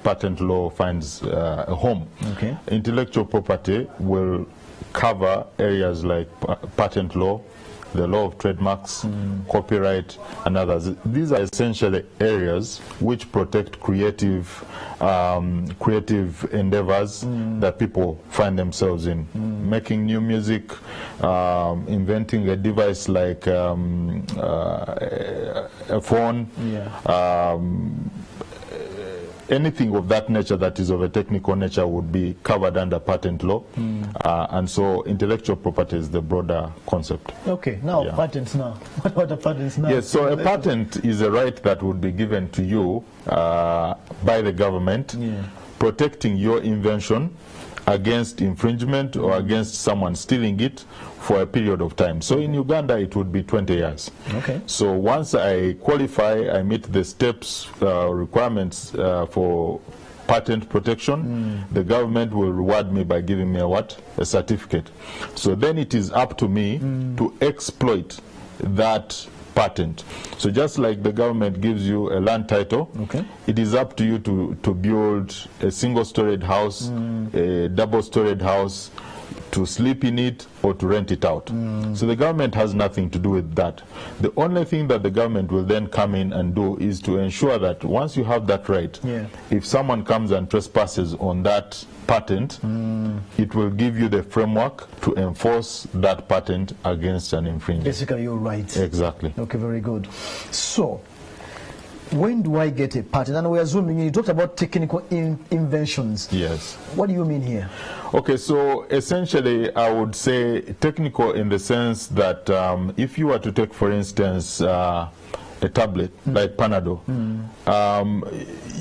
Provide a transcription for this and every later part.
patent law finds a home. Okay. Intellectual property will cover areas like patent law, the law of trademarks, copyright, and others. These are essentially areas which protect creative endeavors that people find themselves in. Making new music, inventing a device like a phone, anything of that nature that is of a technical nature would be covered under patent law. And so intellectual property is the broader concept. Okay, now patents now. What are patents now? Yes, so a patent is a right that would be given to you by the government, protecting your invention against infringement or against someone stealing it for a period of time. So in Uganda it would be 20 years. Okay. So once I qualify, I meet the steps, requirements for patent protection, the government will reward me by giving me a certificate. So then it is up to me to exploit that patent. So just like the government gives you a land title, it is up to you to build a single-storied house, a double-storied house, to sleep in it or to rent it out. So the government has nothing to do with that. The only thing that the government will then come in and do is to ensure that once you have that right, if someone comes and trespasses on that patent, it will give you the framework to enforce that patent against an infringer. Basically your rights. Exactly. Okay, very good. So when do I get a patent? And we're assuming you talked about technical inventions. Yes. What do you mean here? Okay, so essentially I would say technical in the sense that if you were to take, for instance, a tablet like Panadol,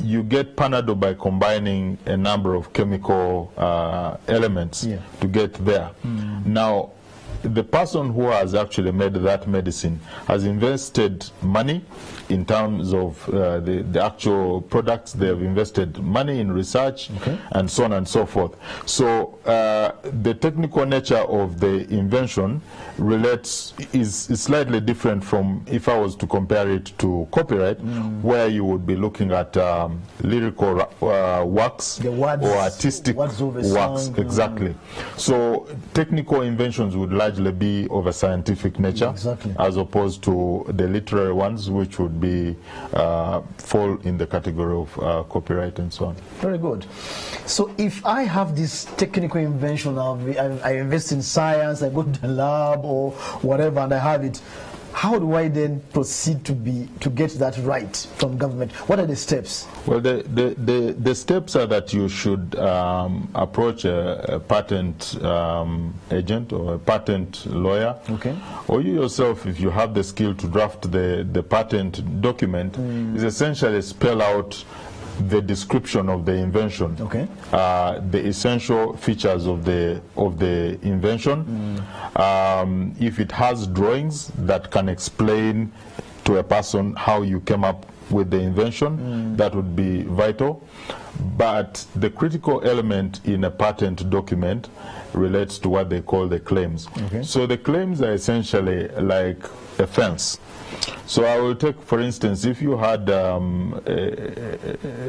you get Panadol by combining a number of chemical elements to get there. Now, the person who has actually made that medicine has invested money in terms of the actual products. They have invested money in research and so on and so forth. So the technical nature of the invention is slightly different from if I was to compare it to copyright, where you would be looking at lyrical works or artistic works. Exactly. So technical inventions would largely be of a scientific nature, as opposed to the literary ones, which would be fall in the category of copyright and so on. Very good. So if I have this technical invention, I invest in science, I go to the lab or whatever, and I have it, how do I then proceed to get that right from government? What are the steps? Well, the steps are that you should approach a patent agent or a patent lawyer, or you yourself, if you have the skill to draft the patent document, is essentially spell out the description of the invention, the essential features of the invention. If it has drawings that can explain to a person how you came up with the invention, that would be vital. But the critical element in a patent document relates to what they call the claims. So the claims are essentially like a fence. So I will take, for instance, if you had a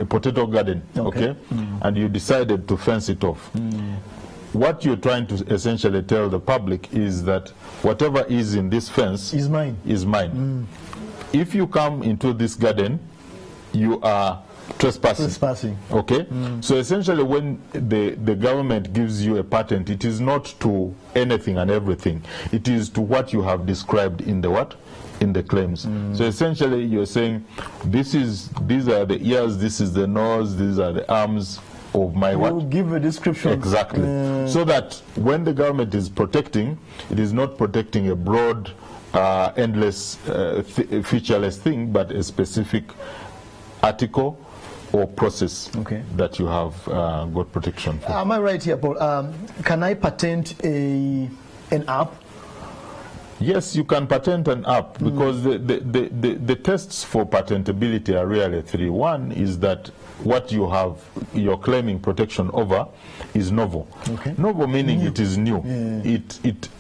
potato garden, and you decided to fence it off, what you're trying to essentially tell the public is that whatever is in this fence is mine. If you come into this garden, you are trespassing. So essentially when the government gives you a patent, it is not to anything and everything. It is to what you have described in the in the claims. So essentially you're saying these are the ears, this is the nose, these are the arms of my what? You give a description. Exactly. So that when the government is protecting, it is not protecting a broad, endless, featureless thing, but a specific article or process that you have got protection for. Am I right here, Paul? Can I patent an app? Yes, you can patent an app because the tests for patentability are really three. One is that what you're claiming protection over is novel. Okay. Novel meaning it is new. Yeah.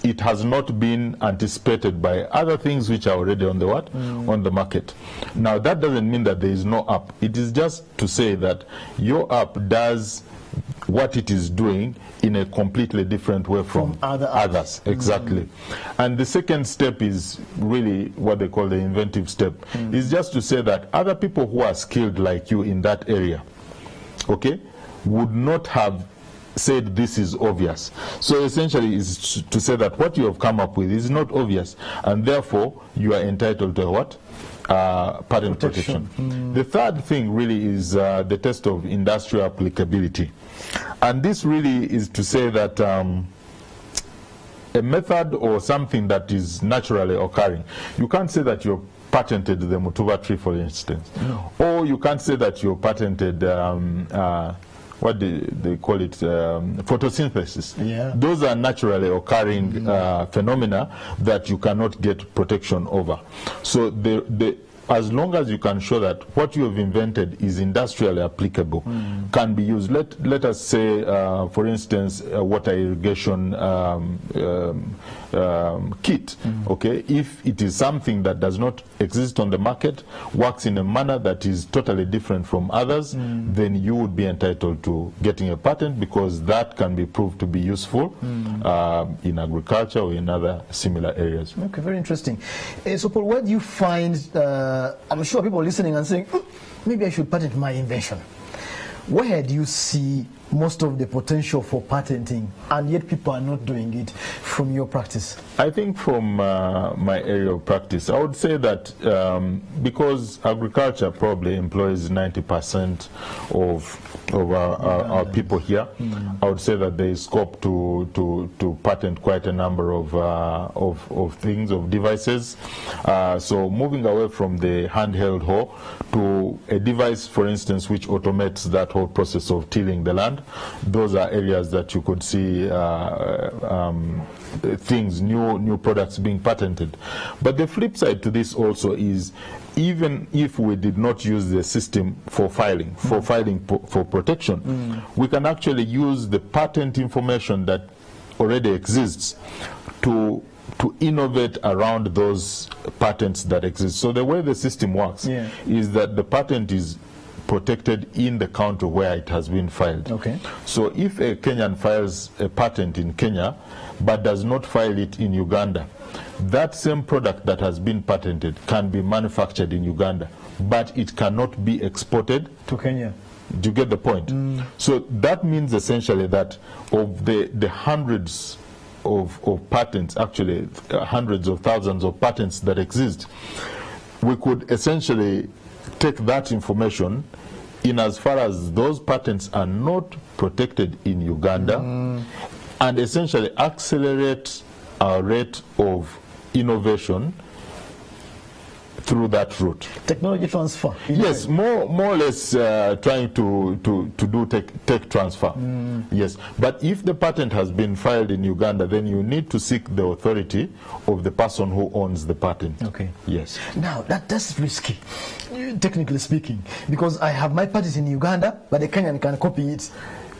It has not been anticipated by other things which are already on the on the market. Now that doesn't mean that there is no app. It is just to say that your app does what it is doing in a completely different way from others. Exactly. And the second step is really what they call the inventive step. Is just to say that other people who are skilled like you in that area, okay, would not have said this is obvious. So essentially is to say that what you have come up with is not obvious, and therefore you are entitled to what? Patent protection. The third thing really is the test of industrial applicability. And this really is to say that a method or something that is naturally occurring, you can't say that you've patented the Mutuba tree, for instance. No. Or you can't say that you patented what they call it, photosynthesis. Yeah. Those are naturally occurring phenomena that you cannot get protection over. So as long as you can show that what you have invented is industrially applicable, can be used. Let us say, for instance, a water irrigation kit. Okay, if it is something that does not exist on the market, works in a manner that is totally different from others, then you would be entitled to getting a patent, because that can be proved to be useful in agriculture or in other similar areas. Okay, very interesting. So Paul, where do you find, I'm sure people are listening and saying, maybe I should patent my invention. Where do you see most of the potential for patenting, and yet people are not doing it from your practice? I think from my area of practice, I would say that because agriculture probably employs 90% of our people here, I would say that there is scope to patent quite a number of things, of devices. So moving away from the handheld hoe to a device, for instance, which automates that whole process of tilling the land. Those are areas that you could see things, new products being patented. But the flip side to this also is, even if we did not use the system for filing, for protection, we can actually use the patent information that already exists to innovate around those patents that exist. So the way the system works is that the patent is protected in the country where it has been filed. Okay. So if a Kenyan files a patent in Kenya but does not file it in Uganda, that same product that has been patented can be manufactured in Uganda, but it cannot be exported to Kenya. Do you get the point? So that means essentially that of the hundreds of patents, actually hundreds of thousands of patents that exist, we could essentially take that information in as far as those patents are not protected in Uganda and essentially accelerate our rate of innovation through that route. Technology transfer. Yes, more or less trying to do tech transfer. Yes, but if the patent has been filed in Uganda, then you need to seek the authority of the person who owns the patent. Okay. Yes. Now that's risky, technically speaking, because I have my patent in Uganda, but the Kenyan can copy it.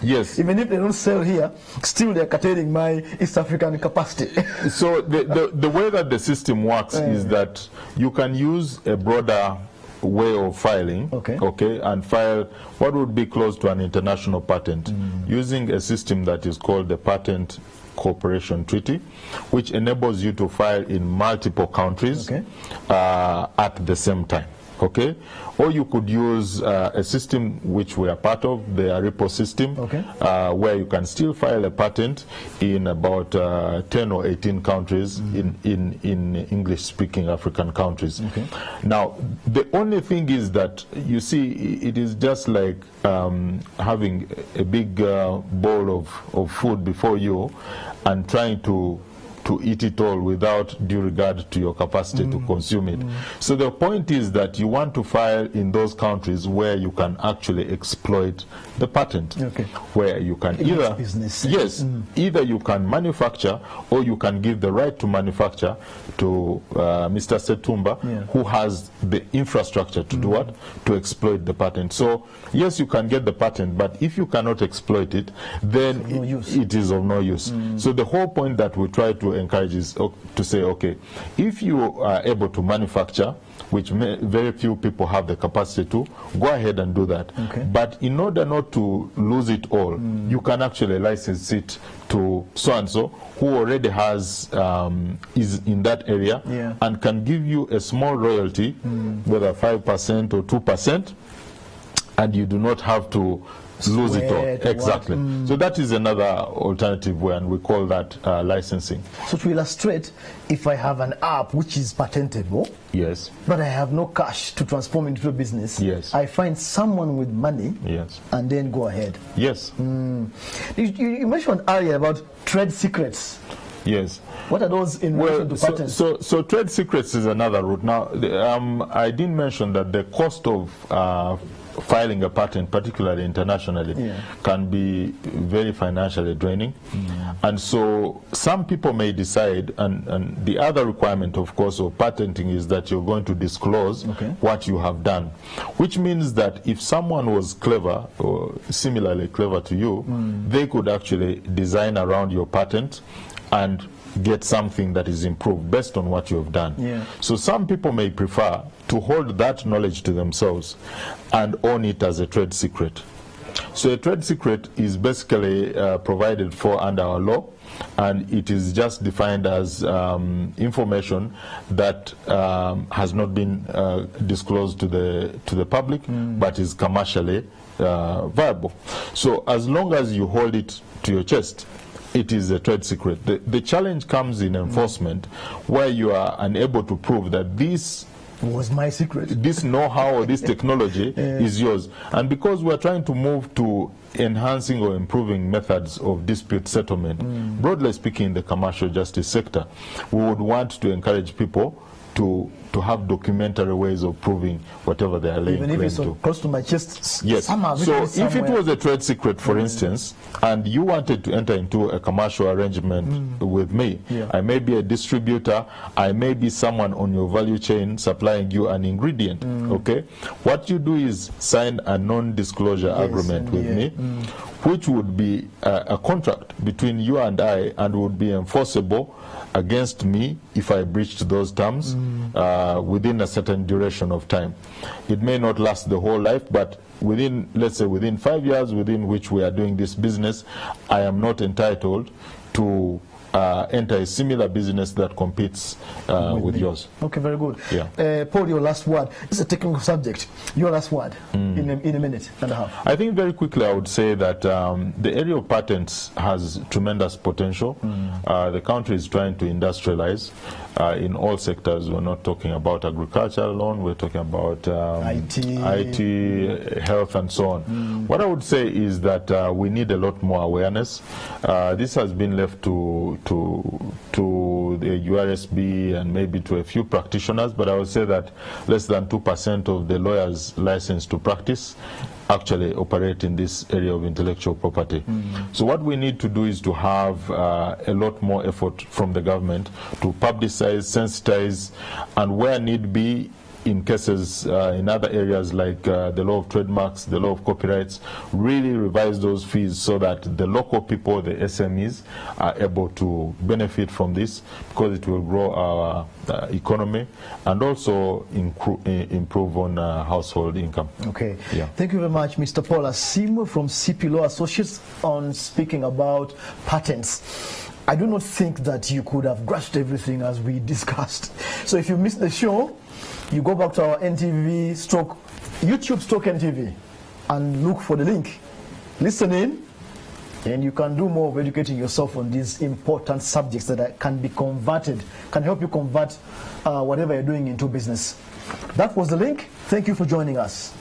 Yes. Even if they don't sell here, still they're curtailing my East African capacity. So the way that the system works is that you can use a broader way of filing, okay, and file what would be close to an international patent using a system that is called the Patent Cooperation Treaty, which enables you to file in multiple countries at the same time. Okay, or you could use a system which we are part of, the ARIPO system, where you can still file a patent in about 10 or 18 countries in English-speaking African countries. Now, the only thing is that, you see, it is just like having a big bowl of food before you and trying to to eat it all without due regard to your capacity to consume it. So the point is that you want to file in those countries where you can actually exploit the patent, where you can either either you can manufacture or you can give the right to manufacture to Mr. Setumba, who has the infrastructure to do what? To exploit the patent. So yes, you can get the patent, but if you cannot exploit it, then it is of no use. So the whole point that we try to encourage is to say, okay, if you are able to manufacture, which very few people have the capacity to, go ahead and do that. But in order not to lose it all, you can actually license it to so-and-so who already has, is in that area and can give you a small royalty, whether 5% or 2%, and you do not have to lose it all. Exactly. So that is another alternative way, and we call that licensing. So to illustrate, if I have an app which is patentable, but I have no cash to transform into a business, I find someone with money, and then go ahead. You mentioned earlier about trade secrets. What are those in relation to patents? So trade secrets is another route. Now, I didn't mention that the cost of filing a patent, particularly internationally, can be very financially draining. And so some people may decide, and the other requirement, of course, of patenting is that you're going to disclose what you have done, which means that if someone was clever or similarly clever to you, they could actually design around your patent and get something that is improved based on what you have done. So some people may prefer to hold that knowledge to themselves and own it as a trade secret. So a trade secret is basically provided for under our law, and it is just defined as information that has not been disclosed to the public, but is commercially viable. So as long as you hold it to your chest, it is a trade secret. The challenge comes in enforcement, where you are unable to prove that this was my secret. This know-how or this technology is yours. And because we're trying to move to enhancing or improving methods of dispute settlement, broadly speaking in the commercial justice sector, we would want to encourage people to have documentary ways of proving whatever they are laying claim to. Even if it's so close to my chest, so if it was a trade secret, for instance, and you wanted to enter into a commercial arrangement with me, I may be a distributor, I may be someone on your value chain supplying you an ingredient, what you do is sign a non-disclosure agreement with me, which would be a contract between you and I, and would be enforceable against me if I breached those terms within a certain duration of time. It may not last the whole life, but within, let's say, within 5 years within which we are doing this business, I am not entitled to enter a similar business that competes with yours. Okay, very good. Paul, your last word. This is a technical subject. Your last word in a minute and a half. I think very quickly I would say that the area of patents has tremendous potential. The country is trying to industrialize in all sectors. We're not talking about agriculture alone. We're talking about IT, health, and so on. What I would say is that we need a lot more awareness. This has been left to the URSB and maybe to a few practitioners, but I would say that less than 2% of the lawyers licensed to practice actually operate in this area of intellectual property. So what we need to do is to have a lot more effort from the government to publicize, sensitize, and where need be, in cases in other areas like the law of trademarks, the law of copyrights, really revise those fees so that the local people, the SMEs, are able to benefit from this, because it will grow our economy and also improve on household income. Okay. Thank you very much, Mr. Paul Asiimwe from CP Law Associates, on speaking about patents. I do not think that you could have grasped everything as we discussed. So if you missed the show, you go back to our NTV YouTube NTV and look for the link. Listen in, and you can do more of educating yourself on these important subjects that can be converted, can help you convert whatever you're doing into business. That was the link. Thank you for joining us.